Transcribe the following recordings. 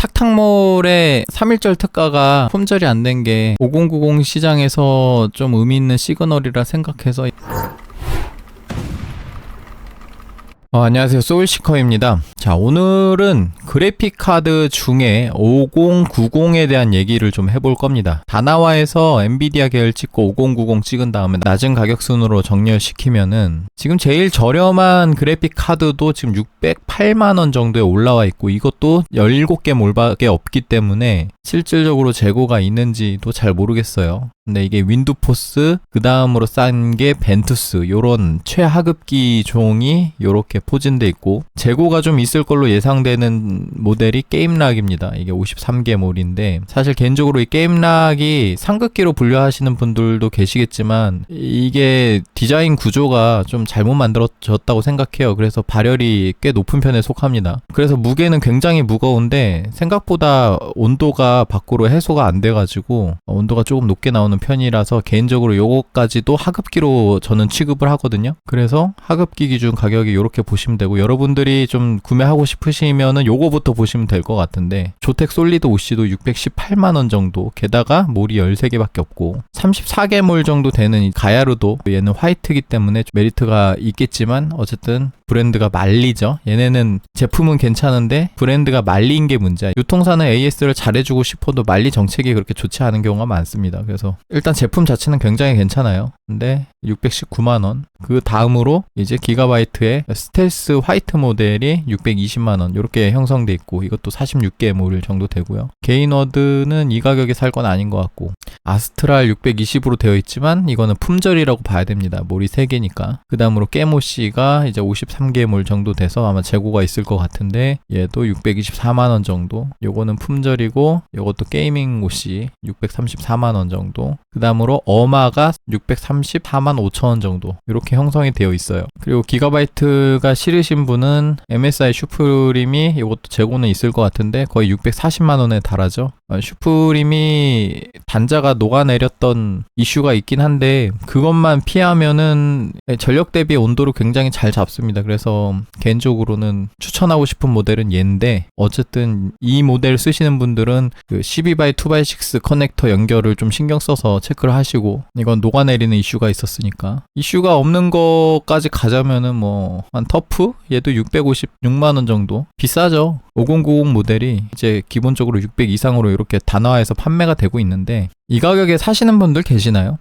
탁탁몰의 3.1절 특가가 품절이 안 된 게 5090 시장에서 좀 의미 있는 시그널이라 생각해서 안녕하세요, 소울시커입니다. 자, 오늘은 그래픽카드 중에 5090에 대한 얘기를 좀 해볼 겁니다. 다나와에서 엔비디아 계열 찍고 5090 찍은 다음에 낮은 가격 순으로 정렬시키면은 지금 제일 저렴한 그래픽카드도 지금 608만원 정도에 올라와 있고, 이것도 17개 몰밖에 없기 때문에 실질적으로 재고가 있는지도 잘 모르겠어요. 근데 이게 윈두포스, 그 다음으로 싼 게 벤투스, 요런 최하급기 종이 요렇게 포진돼 있고, 재고가 좀 있을 걸로 예상되는 모델이 게임락입니다. 이게 53개 몰인데, 사실 개인적으로 이 게임락이 상급기로 분류하시는 분들도 계시겠지만 이게 디자인 구조가 좀 잘못 만들어졌다고 생각해요. 그래서 발열이 꽤 높은 편에 속합니다. 그래서 무게는 굉장히 무거운데 생각보다 온도가 밖으로 해소가 안 돼가지고 온도가 조금 높게 나오는 편이라서 개인적으로 요거까지도 하급기로 저는 취급을 하거든요. 그래서 하급기 기준 가격이 요렇게 보시면 되고, 여러분들이 좀 구매하고 싶으시면은 요거부터 보시면 될 것 같은데, 조텍 솔리드 OC도 618만원 정도, 게다가 몰이 13개밖에 없고 34개 몰 정도 되는 이 가야루도, 얘는 화이트기 때문에 메리트가 있겠지만 어쨌든 브랜드가 말리죠. 얘네는 제품은 괜찮은데 브랜드가 말린 게 문제야. 유통사는 AS를 잘해주고 싶어도 말리 정책이 그렇게 좋지 않은 경우가 많습니다. 그래서 일단 제품 자체는 굉장히 괜찮아요. 근데 619만원, 그 다음으로 이제 기가바이트의 스텔스 화이트 모델이 620만원 이렇게 형성돼 있고, 이것도 46개 몰 정도 되고요. 게인워드는 이 가격에 살 건 아닌 것 같고, 아스트랄 620으로 되어 있지만 이거는 품절이라고 봐야 됩니다. 몰이 3개니까. 그 다음으로 깨모씨가 이제 53개 몰 정도 돼서 아마 재고가 있을 것 같은데, 얘도 624만원 정도. 요거는 품절이고, 요것도 게이밍 모씨 634만원 정도. 그 다음으로 어마가 634만 5천원 정도 이렇게 형성이 되어 있어요. 그리고 기가바이트가 싫으신 분은 MSI 슈프림이 이것도 재고는 있을 것 같은데 거의 640만원에 달하죠. 슈프림이 단자가 녹아내렸던 이슈가 있긴 한데 그것만 피하면은 전력 대비 온도를 굉장히 잘 잡습니다. 그래서 개인적으로는 추천하고 싶은 모델은 얘인데, 어쨌든 이 모델 쓰시는 분들은 그 12x2x6 커넥터 연결을 좀 신경 써서 체크를 하시고, 이건 녹아내리는 이슈가 있었으니까. 이슈가 없는 거까지 가자면은 한 터프? 얘도 656만원 정도. 비싸죠. 5090 모델이 이제 기본적으로 600 이상으로 이렇게 다나와에서 판매가 되고 있는데, 이 가격에 사시는 분들 계시나요?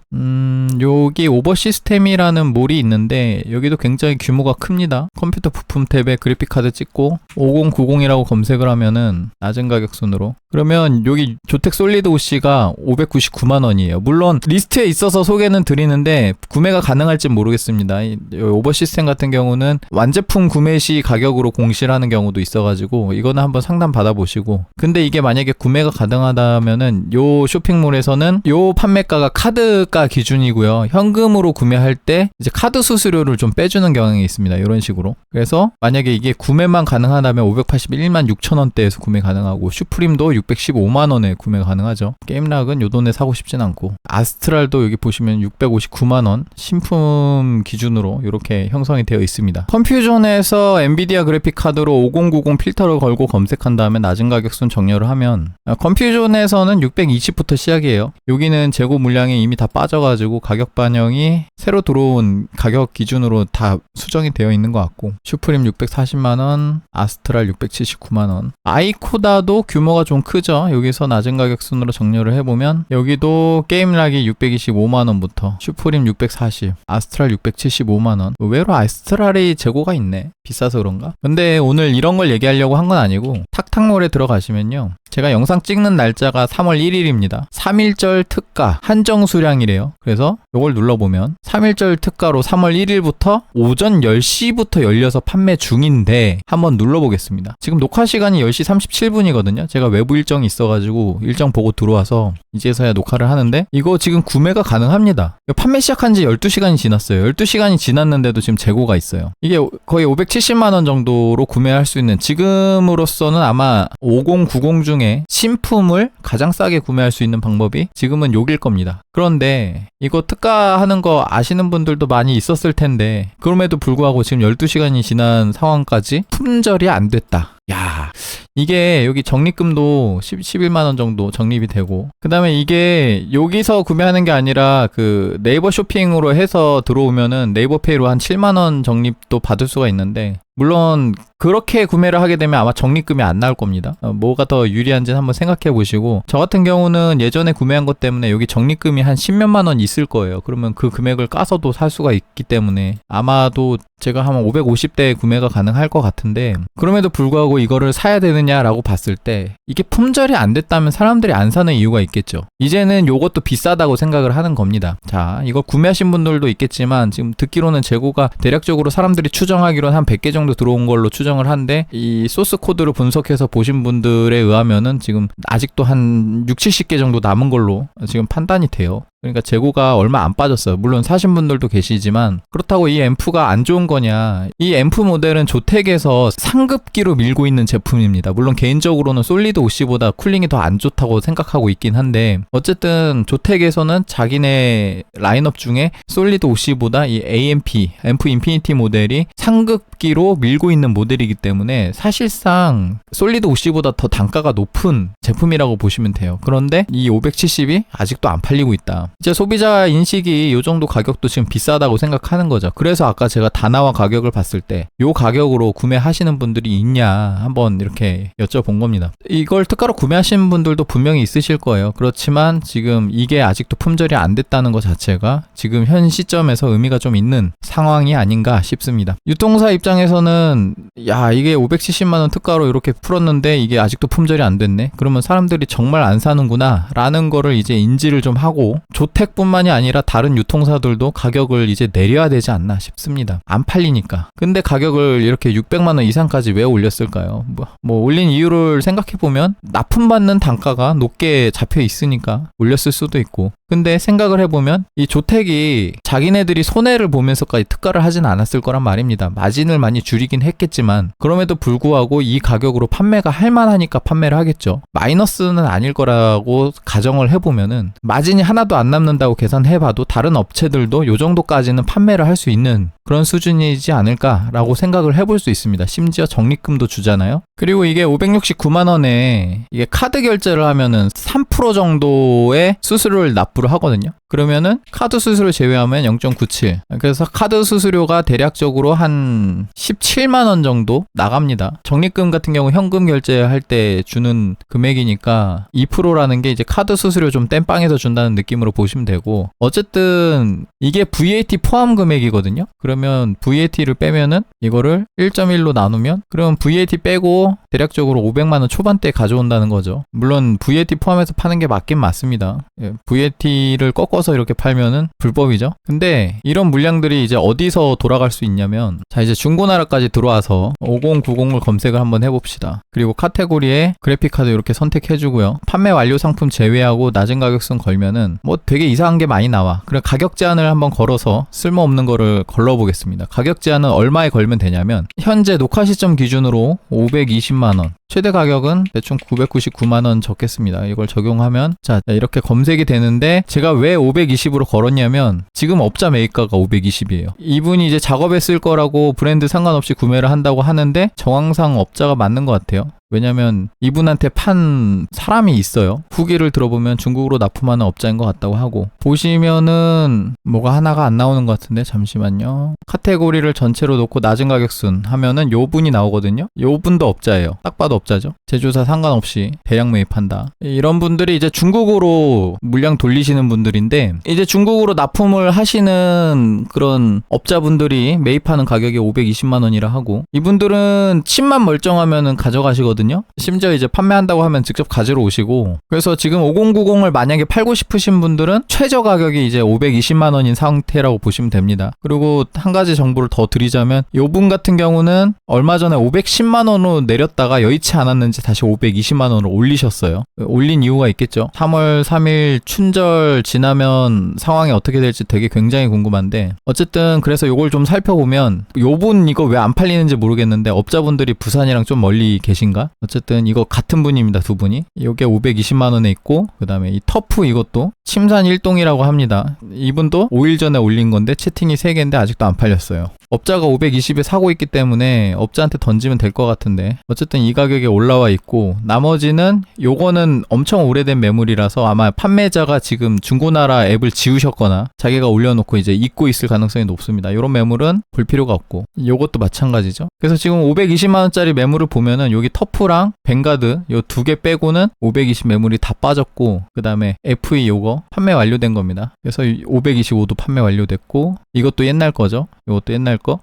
여기 오버 시스템이라는 몰이 있는데 여기도 굉장히 규모가 큽니다. 컴퓨터 부품 탭에 그래픽카드 찍고 5090이라고 검색을 하면은 낮은 가격 순으로, 그러면 여기 조텍 솔리드 OC가 599만원이에요. 물론 리스트에 있어서 소개는 드리는데 구매가 가능할지 모르겠습니다. 오버 시스템 같은 경우는 완제품 구매 시 가격으로 공시를 하는 경우도 있어가지고 이거는 한번 상담 받아보시고, 근데 이게 만약에 구매가 가능하다면은 요 쇼핑몰에서는 요 판매가가 카드가 기준이고요. 현금으로 구매할 때 이제 카드 수수료를 좀 빼주는 경향이 있습니다. 이런 식으로. 그래서 만약에 이게 구매만 가능하다면 581만 6천원대에서 구매 가능하고, 슈프림도 615만원에 구매 가능하죠. 게임락은 요 돈에 사고 싶진 않고, 아스트랄도 여기 보시면 659만원 신품 기준으로 이렇게 형성이 되어 있습니다. 컴퓨전에서 엔비디아 그래픽카드로 5090 필터를 걸고 검색한 다음에 낮은 가격순 정렬을 하면 컴퓨전에서는 620부터 시작이에요. 여기는 재고 물량이 이미 다 빠져가지고 가격 반영이 새로 들어온 가격 기준으로 다 수정이 되어 있는 것 같고, 슈프림 640만원, 아스트랄 679만원. 아이코다도 규모가 좀 크죠. 여기서 낮은 가격 순으로 정렬을 해보면 여기도 게임락이 625만원부터 슈프림 640, 아스트랄 675만원. 의외로 아스트랄이 재고가 있네. 비싸서 그런가? 근데 오늘 이런 걸 얘기하려고 한 건 아니고, 탁탁몰에 들어가시면요, 제가 영상 찍는 날짜가 3월 1일입니다. 3.1절 특가 한정 수량이래요. 그래서 이걸 눌러보면 3.1절 특가로 3월 1일부터 오전 10시부터 열려서 판매 중인데, 한번 눌러보겠습니다. 지금 녹화 시간이 10시 37분이거든요. 제가 외부 일정이 있어가지고 일정 보고 들어와서 이제서야 녹화를 하는데, 이거 지금 구매가 가능합니다. 판매 시작한 지 12시간이 지났어요. 12시간이 지났는데도 지금 재고가 있어요. 이게 거의 570만원 정도로 구매할 수 있는, 지금으로서는 아마 5090 중에 중에 신품을 가장 싸게 구매할 수 있는 방법이 지금은 요길 겁니다. 그런데 이거 특가하는 거 아시는 분들도 많이 있었을 텐데 그럼에도 불구하고 지금 12시간이 지난 상황까지 품절이 안 됐다. 야, 이게 여기 적립금도 11만원 정도 적립이 되고, 그 다음에 이게 여기서 구매하는 게 아니라 그 네이버 쇼핑으로 해서 들어오면은 네이버페이로 한 7만원 적립도 받을 수가 있는데, 물론 그렇게 구매를 하게 되면 아마 적립금이 안 나올 겁니다. 뭐가 더 유리한지는 한번 생각해 보시고, 저 같은 경우는 예전에 구매한 것 때문에 여기 적립금이 한 10몇만 원 있을 거예요. 그러면 그 금액을 까서도 살 수가 있기 때문에 아마도 제가 한 550대에 구매가 가능할 것 같은데, 그럼에도 불구하고 이거를 사야 되느냐라고 봤을 때 이게 품절이 안 됐다면 사람들이 안 사는 이유가 있겠죠. 이제는 요것도 비싸다고 생각을 하는 겁니다. 자, 이걸 구매하신 분들도 있겠지만 지금 듣기로는 재고가 대략적으로 사람들이 추정하기로는 한 100개 정도 들어온 걸로 추정을 한데, 이 소스 코드를 분석해서 보신 분들에 의하면은 지금 아직도 한 6, 70개 정도 남은 걸로 지금 판단이 돼요. 그러니까 재고가 얼마 안 빠졌어요. 물론 사신 분들도 계시지만, 그렇다고 이 앰프가 안 좋은 거냐? 이 앰프 모델은 조텍에서 상급기로 밀고 있는 제품입니다. 물론 개인적으로는 솔리드 OC보다 쿨링이 더 안 좋다고 생각하고 있긴 한데, 어쨌든 조텍에서는 자기네 라인업 중에 솔리드 OC보다 이 AMP, 앰프 인피니티 모델이 상급기로 밀고 있는 모델이기 때문에 사실상 솔리드 OC보다 더 단가가 높은 제품이라고 보시면 돼요. 그런데 이 570이 아직도 안 팔리고 있다. 이제 소비자 인식이 이 정도 가격도 지금 비싸다고 생각하는 거죠. 그래서 아까 제가 다나와 가격을 봤을 때 이 가격으로 구매하시는 분들이 있냐 한번 이렇게 여쭤본 겁니다. 이걸 특가로 구매하시는 분들도 분명히 있으실 거예요. 그렇지만 지금 이게 아직도 품절이 안 됐다는 것 자체가 지금 현 시점에서 의미가 좀 있는 상황이 아닌가 싶습니다. 유통사 입장에서는 야, 이게 570만원 특가로 이렇게 풀었는데 이게 아직도 품절이 안 됐네? 그러면 사람들이 정말 안 사는구나 라는 거를 이제 인지를 좀 하고, 조텍뿐만이 아니라 다른 유통사들도 가격을 이제 내려야 되지 않나 싶습니다. 안 팔리니까. 근데 가격을 이렇게 600만원 이상까지 왜 올렸을까요? 뭐 올린 이유를 생각해보면 납품받는 단가가 높게 잡혀 있으니까 올렸을 수도 있고, 근데 생각을 해보면 이 조텍이 자기네들이 손해를 보면서까지 특가를 하진 않았을 거란 말입니다. 마진을 많이 줄이긴 했겠지만 그럼에도 불구하고 이 가격으로 판매가 할만하니까 판매를 하겠죠. 마이너스는 아닐 거라고 가정을 해보면은 마진이 하나도 안 남는다고 계산해봐도 다른 업체들도 요 정도까지는 판매를 할 수 있는 그런 수준이지 않을까라고 생각을 해볼 수 있습니다. 심지어 적립금도 주잖아요. 그리고 이게 569만원에 이게 카드 결제를 하면은 3% 정도의 수수료를 납부를 하거든요. 그러면은 카드 수수료 제외하면 0.97. 그래서 카드 수수료가 대략적으로 한 17만원 정도 나갑니다. 적립금 같은 경우 현금 결제할 때 주는 금액이니까 2%라는 게 이제 카드 수수료 좀 땜빵해서 준다는 느낌으로 보시면 되고, 어쨌든 이게 VAT 포함 금액이거든요. 그러면 VAT를 빼면은 이거를 1.1로 나누면, 그러면 VAT 빼고 대략적으로 500만원 초반대에 가져온다는 거죠. 물론 VAT 포함해서 파는 게 맞긴 맞습니다. VAT를 꺾어서 이렇게 팔면은 불법이죠. 근데 이런 물량들이 이제 어디서 돌아갈 수 있냐면, 자, 이제 중고나라까지 들어와서 5090을 검색을 한번 해봅시다. 그리고 카테고리에 그래픽카드 이렇게 선택해주고요. 판매 완료 상품 제외하고 낮은 가격선 걸면은 뭐 되게 이상한 게 많이 나와. 그래 가격 제한을 한번 걸어서 쓸모없는 거를 걸러보겠습니다. 가격 제한은 얼마에 걸면 되냐면, 현재 녹화 시점 기준으로 520만원, 최대 가격은 대충 999만원 적겠습니다. 이걸 적용하면 자, 이렇게 검색이 되는데, 제가 왜 520으로 걸었냐면 지금 업자 매입가가 520이에요. 이분이 이제 작업에 쓸 거라고 브랜드 상관없이 구매를 한다고 하는데 정황상 업자가 맞는 것 같아요. 왜냐면 이분한테 판 사람이 있어요. 후기를 들어보면 중국으로 납품하는 업자인 것 같다고 하고, 보시면은 뭐가 하나가 안 나오는 것 같은데 잠시만요. 카테고리를 전체로 놓고 낮은 가격순 하면은 요 분이 나오거든요. 요 분도 업자예요. 딱 봐도 업자죠. 제조사 상관없이 대량 매입한다. 이런 분들이 이제 중국으로 물량 돌리시는 분들인데, 이제 중국으로 납품을 하시는 그런 업자분들이 매입하는 가격이 520만원이라 하고, 이분들은 칩만 멀쩡하면은 가져가시거든요. 심지어 이제 판매한다고 하면 직접 가지러 오시고, 그래서 지금 5090을 만약에 팔고 싶으신 분들은 최저 가격이 이제 520만원인 상태라고 보시면 됩니다. 그리고 한 가지 정보를 더 드리자면, 요분 같은 경우는 얼마 전에 510만원으로 내렸다가 여의치 않았는지 다시 520만원으로 올리셨어요. 올린 이유가 있겠죠. 3월 3일 춘절 지나면 상황이 어떻게 될지 되게 굉장히 궁금한데, 어쨌든 그래서 요걸 좀 살펴보면, 요분 이거 왜 안 팔리는지 모르겠는데 업자분들이 부산이랑 좀 멀리 계신가? 어쨌든 이거 같은 분입니다. 두 분이. 이게 520만 원에 있고 그 다음에 이 터프 이것도 침산 1동이라고 합니다. 이분도 5일 전에 올린 건데 채팅이 3개인데 아직도 안 팔렸어요. 업자가 520에 사고 있기 때문에 업자한테 던지면 될 것 같은데 어쨌든 이 가격에 올라와 있고 나머지는 요거는 엄청 오래된 매물이라서 아마 판매자가 지금 중고나라 앱을 지우셨거나 자기가 올려놓고 이제 잊고 있을 가능성이 높습니다. 이런 매물은 볼 필요가 없고 요것도 마찬가지죠. 그래서 지금 520만원짜리 매물을 보면은 여기 터프랑 뱅가드 요 두 개 빼고는 520 매물이 다 빠졌고 그 다음에 FE 요거 판매 완료된 겁니다. 그래서 525도 판매 완료됐고 이것도 옛날 거죠. 이것도 옛날 거,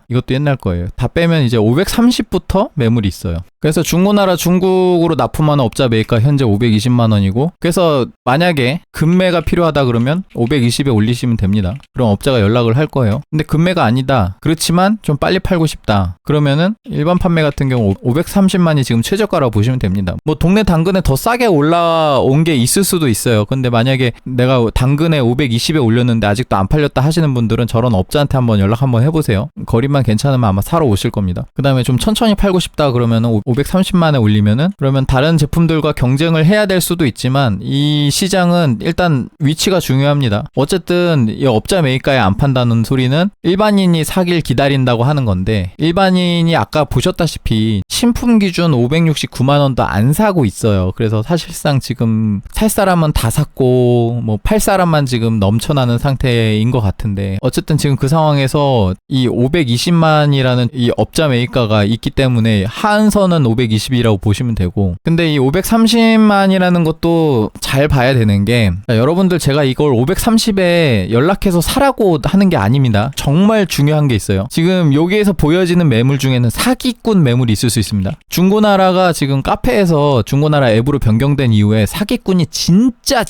이것도 옛날 거예요. 다 빼면 이제 530부터 매물이 있어요. 그래서 중고나라 중국으로 납품하는 업자 매입가 현재 520만 원이고 그래서 만약에 급매가 필요하다 그러면 520에 올리시면 됩니다. 그럼 업자가 연락을 할 거예요. 근데 급매가 아니다. 그렇지만 좀 빨리 팔고 싶다. 그러면은 일반 판매 같은 경우 530만이 지금 최저가라고 보시면 됩니다. 뭐 동네 당근에 더 싸게 올라온 게 있을 수도 있어요. 근데 만약에 내가 당근에 520에 올렸는데 아직도 안 팔렸다 하시는 분들은 저런 업자한테 한번 연락 한번 해보세요. 거리만 괜찮으면 아마 사러 오실 겁니다. 그 다음에 좀 천천히 팔고 싶다 그러면은 530만에 올리면은 그러면 다른 제품들과 경쟁을 해야 될 수도 있지만 이 시장은 일단 위치가 중요합니다. 어쨌든 이 업자 매입가에 안 판다는 소리는 일반인이 사길 기다린다고 하는 건데 일반인이 아까 보셨다시피 신품 기준 569만원도 안 사고 있어요. 그래서 사실상 지금 살 사람은 다 샀고 뭐 팔 사람만 지금 넘쳐나는 상태인 것 같은데 어쨌든 지금 그 상황에서 이 520만이라는 이 업자 매입가가 있기 때문에 하한선은 520이라고 보시면 되고 근데 이 530만이라는 것도 잘 봐야 되는 게 여러분들 제가 이걸 530에 연락해서 사라고 하는 게 아닙니다. 정말 중요한 게 있어요. 지금 여기에서 보여지는 매물 중에는 사기꾼 매물이 있을 수 있습니다. 중고나라가 지금 카페에서 중고나라 앱으로 변경된 이후에 사기꾼이 진짜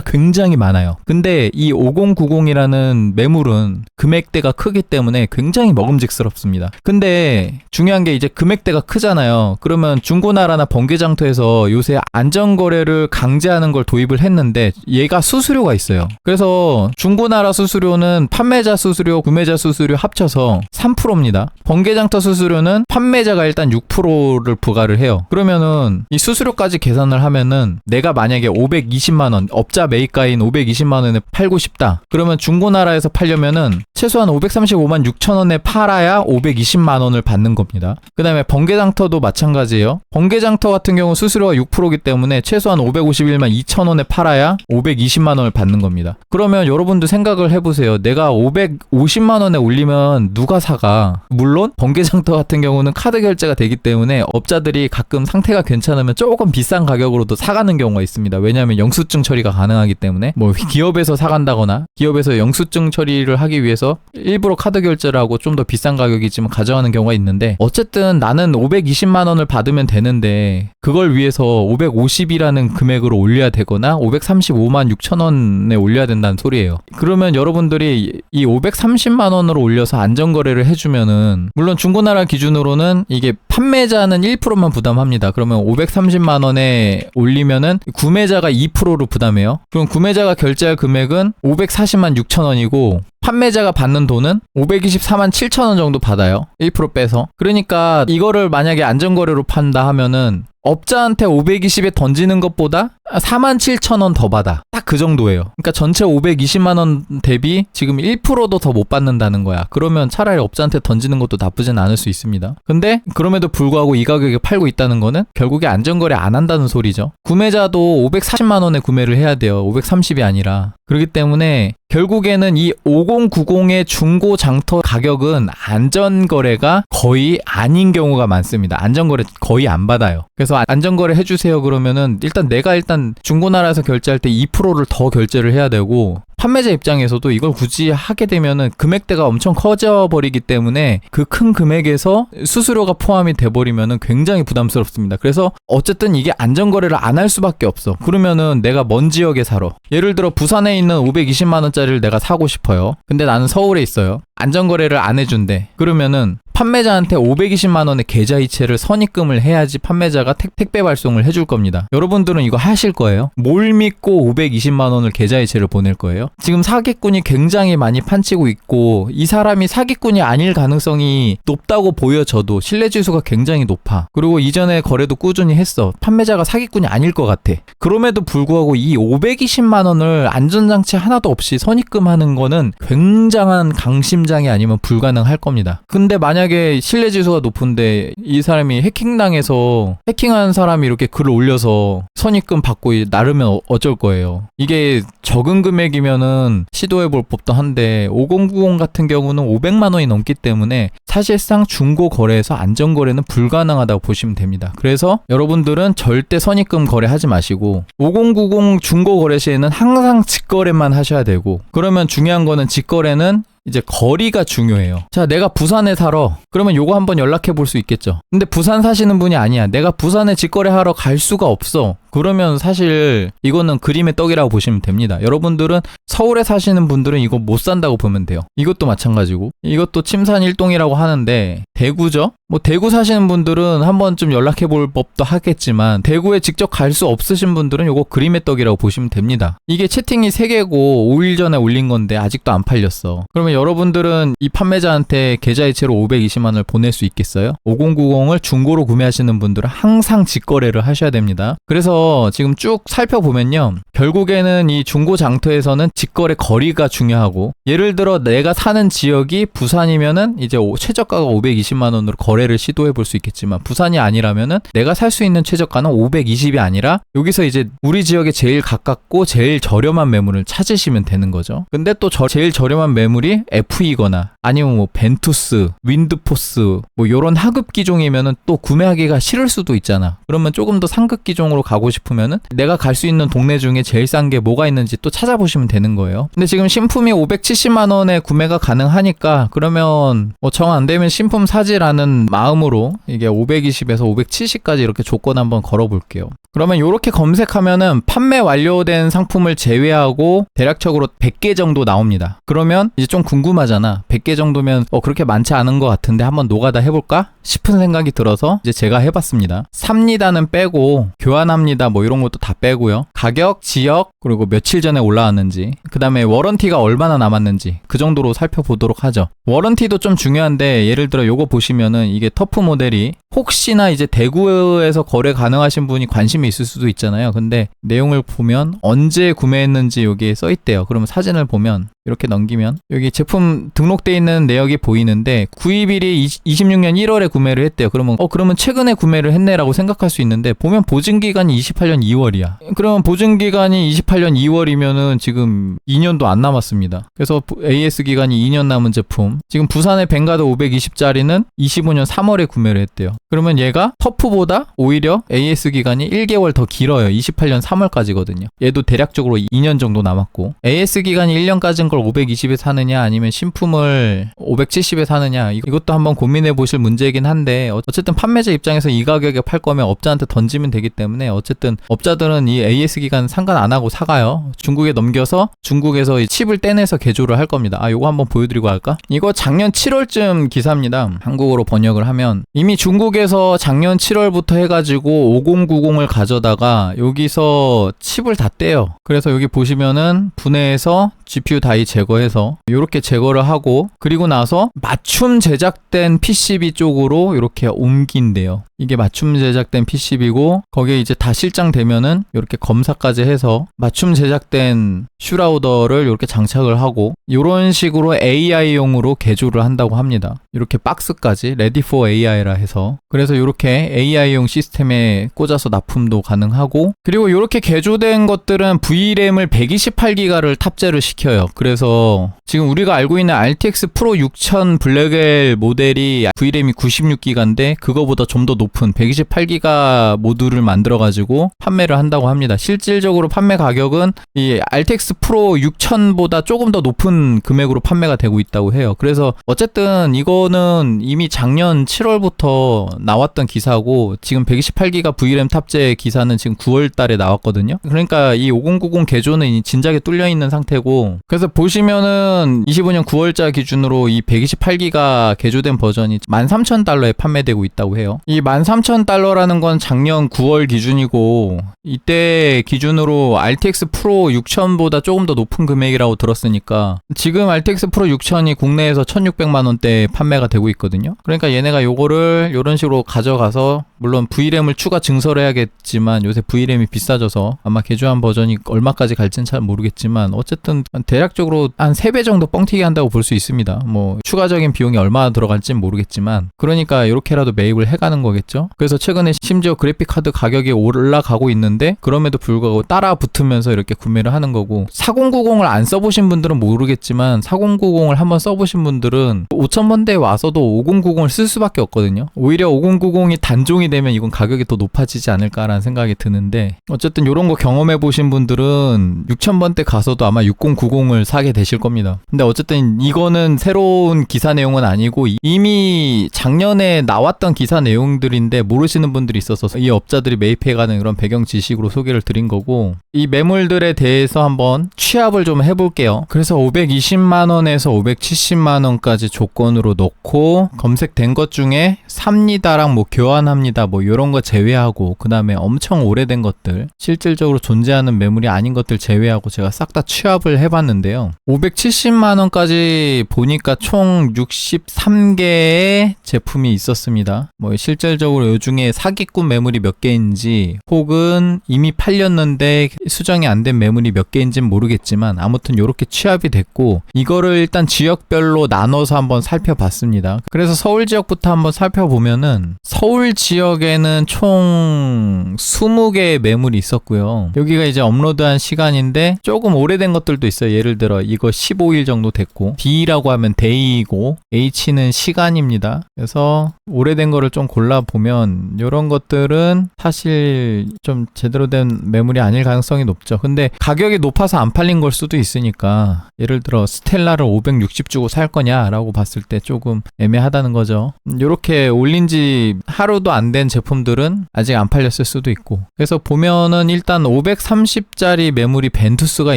굉장히 많아요. 근데 이 5090이라는 매물은 금액대가 크기 때문에 굉장히 먹음직스럽습니다. 근데 중요한 게 이제 금액대가 크잖아요. 그러면 중고나라나 번개장터에서 요새 안전거래를 강제하는 걸 도입을 했는데 얘가 수수료가 있어요. 그래서 중고나라 수수료는 판매자 수수료, 구매자 수수료 합쳐서 3%입니다. 번개장터 수수료는 판매자가 일단 6%를 부과를 해요. 그러면은 이 수수료까지 계산을 하면은 내가 만약에 520만원, 업자 매입가인 520만원에 팔고 싶다. 그러면 중고나라에서 팔려면은 최소한 535만 6천원에 팔아야 520만원을 받는 겁니다. 그 다음에 번개장터도 마찬가지예요. 번개장터 같은 경우 수수료가 6%이기 때문에 최소한 551만 2천원에 팔아야 520만원을 받는 겁니다. 그러면 여러분도 생각을 해보세요. 내가 550만원에 올리면 누가 사가? 물론 번개장터 같은 경우는 카드 결제가 되기 때문에 업자들이 가끔 상태가 괜찮으면 조금 비싼 가격으로도 사가는 경우가 있습니다. 왜냐하면 영수증 처리가 가능하기 때문에 뭐 기업에서 사간다거나 기업에서 영수증 처리를 하기 위해서 일부러 카드 결제를 하고 좀 더 비싼 가격이지만 가져가는 경우가 있는데 어쨌든 나는 520만원을 받으면 되는데 그걸 위해서 550이라는 금액으로 올려야 되거나 535만 6천원에 올려야 된다는 소리예요. 그러면 여러분들이 이 530만원으로 올려서 안전거래를 해주면은 물론 중고나라 기준으로는 이게 판매자는 1%만 부담합니다. 그러면 530만원에 올리면은 구매자가 2%로 부담해요. 그럼 구매자가 결제할 금액은 540만 6천원이고 판매자가 받는 돈은 524만 7천원 정도 받아요. 1% 빼서. 그러니까 이거를 만약에 안전거래로 판다 하면은 업자한테 520에 던지는 것보다 4만 7천원 더 받아. 딱 그 정도예요. 그러니까 전체 520만원 대비 지금 1%도 더 못 받는다는 거야. 그러면 차라리 업자한테 던지는 것도 나쁘진 않을 수 있습니다. 근데 그럼에도 불구하고 이 가격에 팔고 있다는 거는 결국에 안전거래 안 한다는 소리죠. 구매자도 540만원에 구매를 해야 돼요. 530이 아니라. 그렇기 때문에 결국에는 이 5090의 중고 장터 가격은 안전거래가 거의 아닌 경우가 많습니다. 안전거래 거의 안 받아요. 그래서 안전거래 해주세요 그러면은 내가 중고나라에서 결제할 때 2%를 더 결제를 해야 되고 판매자 입장에서도 이걸 굳이 하게 되면은 금액대가 엄청 커져 버리기 때문에 그 큰 금액에서 수수료가 포함이 돼버리면은 굉장히 부담스럽습니다. 그래서 어쨌든 이게 안전거래를 안 할 수밖에 없어. 그러면은 내가 먼 지역에 살아. 예를 들어 부산에 있는 520만원짜리를 내가 사고 싶어요. 근데 나는 서울에 있어요. 안전거래를 안 해준대. 그러면은 판매자한테 520만원의 계좌이체를 선입금을 해야지 판매자가 택배 발송을 해줄 겁니다. 여러분들은 이거 하실 거예요? 뭘 믿고 520만원을 계좌이체를 보낼 거예요? 지금 사기꾼이 굉장히 많이 판치고 있고 이 사람이 사기꾼이 아닐 가능성이 높다고 보여져도 신뢰지수가 굉장히 높아. 그리고 이전에 거래도 꾸준히 했어. 판매자가 사기꾼이 아닐 것 같아. 그럼에도 불구하고 이 520만원을 안전장치 하나도 없이 선입금하는 거는 굉장한 강심장이 아니면 불가능할 겁니다. 근데 만약에 신뢰지수가 높은데 이 사람이 해킹당해서 해킹한 사람이 이렇게 글을 올려서 선입금 받고 나르면 어쩔 거예요. 이게 적은 금액이면은 시도해볼 법도 한데 5090 같은 경우는 500만원이 넘기 때문에 사실상 중고 거래에서 안전거래는 불가능하다고 보시면 됩니다. 그래서 여러분들은 절대 선입금 거래하지 마시고 5090 중고 거래 시에는 항상 직거래만 하셔야 되고, 그러면 중요한 거는 직거래는 이제 거리가 중요해요. 자, 내가 부산에 살아. 그러면 요거 한번 연락해 볼 수 있겠죠. 근데 부산 사시는 분이 아니야. 내가 부산에 직거래하러 갈 수가 없어. 그러면 사실 이거는 그림의 떡이라고 보시면 됩니다. 여러분들은 서울에 사시는 분들은 이거 못 산다고 보면 돼요. 이것도 마찬가지고, 이것도 침산일동이라고 하는데 대구죠? 뭐 대구 사시는 분들은 한번 좀 연락해 볼 법도 하겠지만 대구에 직접 갈 수 없으신 분들은 요거 그림의 떡이라고 보시면 됩니다. 이게 채팅이 3개고 5일 전에 올린 건데 아직도 안 팔렸어. 그러면 여러분들은 이 판매자한테 계좌이체로 520만원을 보낼 수 있겠어요? 5090을 중고로 구매하시는 분들은 항상 직거래를 하셔야 됩니다. 그래서 지금 쭉 살펴보면요, 결국에는 이 중고 장터에서는 직거래 거리가 중요하고, 예를 들어 내가 사는 지역이 부산이면은 이제 최저가가 520만원으로 거래를 시도해 볼 수 있겠지만, 부산이 아니라면은 내가 살 수 있는 최저가는 520이 아니라 여기서 이제 우리 지역에 제일 가깝고 제일 저렴한 매물을 찾으시면 되는 거죠. 근데 또 제일 저렴한 매물이 FE거나 아니면 뭐 벤투스, 윈드포스 뭐 요런 하급 기종이면은 또 구매하기가 싫을 수도 있잖아. 그러면 조금 더 상급 기종으로 가고 싶으면은 내가 갈 수 있는 동네 중에 제일 싼 게 뭐가 있는지 또 찾아보시면 되는 거예요. 근데 지금 신품이 570만원에 구매가 가능하니까, 그러면 뭐 정 안 되면 신품 사지라는 마음으로 이게 520에서 570까지 이렇게 조건 한번 걸어볼게요. 그러면 이렇게 검색하면은 판매 완료된 상품을 제외하고 대략적으로 100개 정도 나옵니다. 그러면 이제 좀 궁금하잖아. 100개 정도면 그렇게 많지 않은 것 같은데 한번 노가다 해볼까 싶은 생각이 들어서 이제 제가 해봤습니다. 삽니다는 빼고 교환합니다 뭐 이런 것도 다 빼고요. 가격, 지역, 그리고 며칠 전에 올라왔는지, 그 다음에 워런티가 얼마나 남았는지 그 정도로 살펴보도록 하죠. 워런티도 좀 중요한데, 예를 들어 요거 보시면은 이게 터프 모델이 혹시나 이제 대구에서 거래 가능하신 분이 관심이 있을 수도 있잖아요. 근데 내용을 보면 언제 구매했는지 여기에 써있대요. 그러면 사진을 보면 이렇게 넘기면 여기 제품 등록돼 있는 내역이 보이는데 구입일이 26년 1월에 구매를 했대요. 그러면 최근에 구매를 했네라고 생각할 수 있는데, 보면 보증기간이 28년 2월이야. 그러면 보증기간이 28년 2월이면은 지금 2년도 안 남았습니다. 그래서 AS 기간이 2년 남은 제품, 지금 부산의 벵가드 520짜리는 25년 3월에 구매를 했대요. 그러면 얘가 터프보다 오히려 AS 기간이 1개월 더 길어요. 28년 3월까지거든요. 얘도 대략적으로 2년 정도 남았고, AS 기간이 1년까지인 걸 520에 사느냐 아니면 신품을 570에 사느냐, 이것도 한번 고민해 보실 문제이긴 한데, 어쨌든 판매자 입장에서 이 가격에 팔 거면 업자한테 던지면 되기 때문에 어쨌든 업자들은 이 AS 기간 상관 안 하고 사가요. 중국에 넘겨서 중국에서 칩을 떼내서 개조를 할 겁니다. 요거 한번 보여드리고 할까? 이거 작년 7월쯤 기사입니다. 한국어로 번역을 하면 이미 중국에서 작년 7월부터 해가지고 5090을 가져다가 여기서 칩을 다 떼요. 그래서 여기 보시면은 분해해서 GPU 다이 제거해서 이렇게 제거를 하고, 그리고 나서 맞춤 제작된 PCB 쪽으로 이렇게 옮긴대요. 이게 맞춤 제작된 PCB고, 거기에 이제 다 실장되면은 이렇게 검사까지 해서 맞춤 제작된 슈라우더를 이렇게 장착을 하고, 이런 식으로 AI용으로 개조를 한다고 합니다. 이렇게 박스까지 Ready for AI라 해서, 그래서 이렇게 AI용 시스템에 꽂아서 납품도 가능하고, 그리고 이렇게 개조된 것들은 VRAM을 128기가를 탑재를 시켜요. 그래서 지금 우리가 알고 있는 RTX 프로 6000 블랙엘 모델이 VRAM이 96기가인데 그거보다 좀 더 높은 128기가 모듈을 만들어가지고 판매를 한다고 합니다. 실질적으로 판매 가격은 이 RTX 프로 6000보다 조금 더 높은 금액으로 판매가 되고 있다고 해요. 그래서 어쨌든 이거는 이미 작년 7월부터 나왔던 기사고, 지금 128기가 VRAM 탑재 기사는 지금 9월 달에 나왔거든요. 그러니까 이 5090 개조는 진작에 뚫려 있는 상태고, 그래서 보시면은 지금은 25년 9월자 기준으로 이 128기가 개조된 버전이 13,000달러에 판매되고 있다고 해요. 이 13,000달러라는 건 작년 9월 기준이고 이때 기준으로 RTX 프로 6000보다 조금 더 높은 금액이라고 들었으니까 지금 RTX 프로 6000이 국내에서 1,600만원대에 판매가 되고 있거든요. 그러니까 얘네가 요거를 이런 식으로 가져가서 물론 VRAM을 추가 증설을 해야겠지만 요새 VRAM이 비싸져서 아마 개조한 버전이 얼마까지 갈지는 잘 모르겠지만 어쨌든 대략적으로 한 3배 정도 뻥튀기 한다고 볼 수 있습니다. 뭐 추가적인 비용이 얼마나 들어갈지는 모르겠지만 그러니까 이렇게라도 매입을 해가는 거겠죠. 그래서 최근에 심지어 그래픽카드 가격이 올라가고 있는데 그럼에도 불구하고 따라 붙으면서 이렇게 구매를 하는 거고 4090을 안 써보신 분들은 모르겠지만 4090을 한번 써보신 분들은 5000번대에 와서도 5090을 쓸 수밖에 없거든요. 오히려 5090이 단종이 되면 이건 가격이 더 높아지지 않을까라는 생각이 드는데 어쨌든 이런 거 경험해 보신 분들은 6000번대 가서도 아마 6090을 사게 되실 겁니다. 근데 어쨌든 이거는 새로운 기사 내용은 아니고 이미 작년에 나왔던 기사 내용들인데 모르시는 분들이 있어서 이 업자들이 매입해가는 그런 배경 지식으로 소개를 드린 거고 이 매물들에 대해서 한번 취합을 좀 해볼게요. 그래서 520만원에서 570만원까지 조건으로 놓고 검색된 것 중에 삽니다랑 뭐 교환합니다 뭐 이런 거 제외하고 그 다음에 엄청 오래된 것들 실질적으로 존재하는 매물이 아닌 것들 제외하고 제가 싹 다 취합을 해봤는데요. 570만원까지 보니까 총 63개의 제품이 있었습니다. 뭐 실질적으로 요 중에 사기꾼 매물이 몇 개인지 혹은 이미 팔렸는데 수정이 안 된 매물이 몇 개인지는 모르겠지만 아무튼 요렇게 취합이 됐고 이거를 일단 지역별로 나눠서 한번 살펴봤습니다. 그래서 서울 지역부터 한번 살펴보면은 서울 지역에는 총 20개의 매물이 있었고요. 여기가 이제 업로드한 시간인데 조금 오래된 것들도 있어요. 예를 들어 이거 15일 정도 됐고 D라고 하면 데이이고 H는 시간입니다. 그래서 오래된 거를 좀 골라보면 이런 것들은 사실 좀 제대로 된 매물이 아닐 가능성이 높죠. 근데 가격이 높아서 안 팔린 걸 수도 있으니까 예를 들어 스텔라를 560 주고 살 거냐라고 봤을 때 조금 애매하다는 거죠. 이렇게 올린 지 하루도 안 된 제품들은 아직 안 팔렸을 수도 있고 그래서 보면은 일단 530짜리 매물이 벤투스가